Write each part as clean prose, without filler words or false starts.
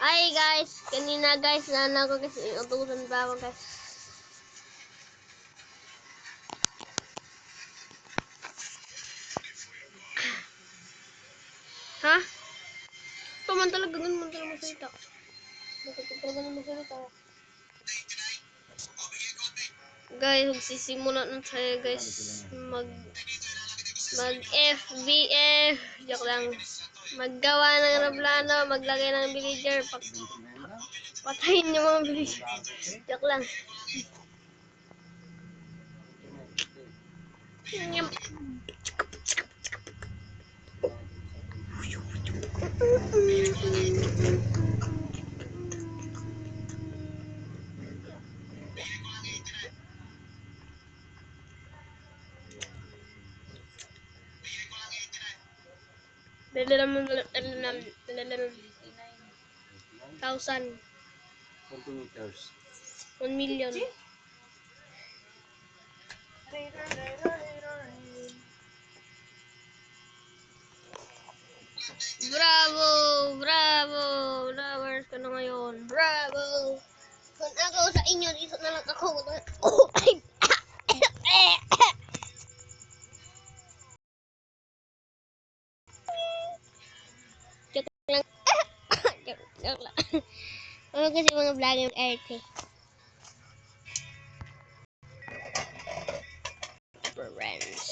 Hi guys, kanina guys, nana ko kasi utusan pa ako guys. Ha? Ito man talaga, ganun man talaga masalita. Bakit ito talaga naman masalita? Guys, magsisimula na tayo guys. Mag FBF. Joke lang. Maggawa ng aeroplano, maglagay ng villager. Patayin yung mga villager. Joke lang. Thousand. 1 million. Bravo! Bravo! Flowers ka na ngayon. Bravo! Kung ako sa inyo, dito na lang ako. Joke lang. Joke lang. Ano kasi mga vlog yung arte. Friends.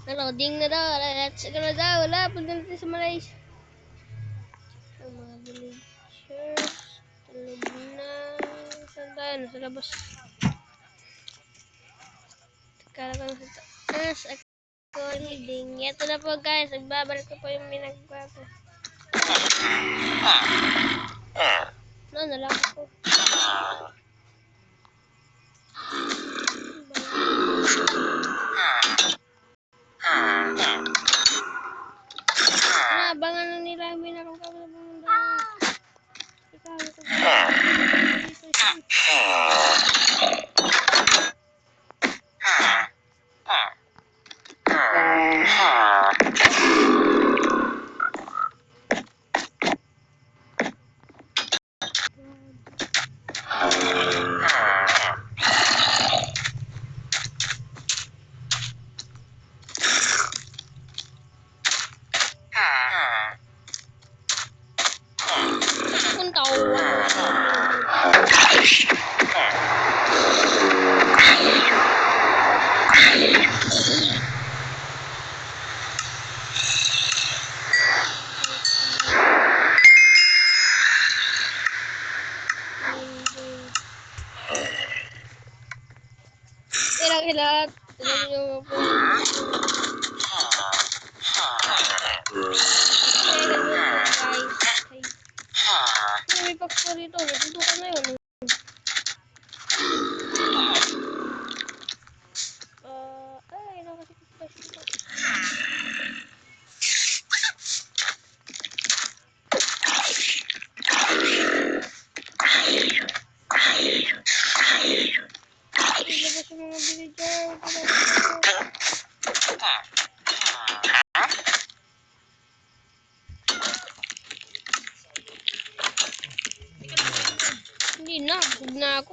Loading na daw. Let's go na daw. Wala. Punta natin sa Malaysia. Ang mga villagers. Tulog na. Saan tayo? Nasa labas. Kala ko sa taas. Ako leading. Ito na po guys. Nagbabalik ko po yung minagbago. No, nalaki ko. Naabangan na nila yung binarong kami na bumunda. Ilang yung po. May paksa rito. Nandito ka na yun. Ay, nakasipit pa siya. Ilabas yung mga villager. Hindi na. Bug na ako.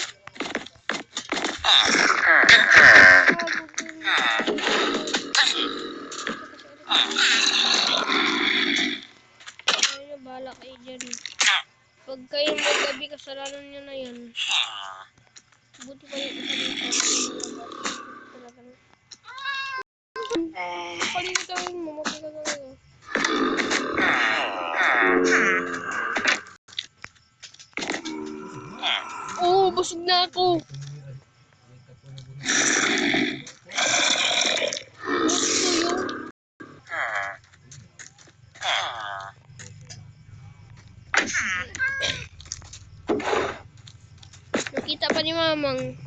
Ay, bahala kayo dyan. Pag kayo magabi, kasalanan nyo na yan. Buti pa yung isa dito. Palimutan mo, makita talaga. Oh, busog na ako. Nakita pa ni Mamang.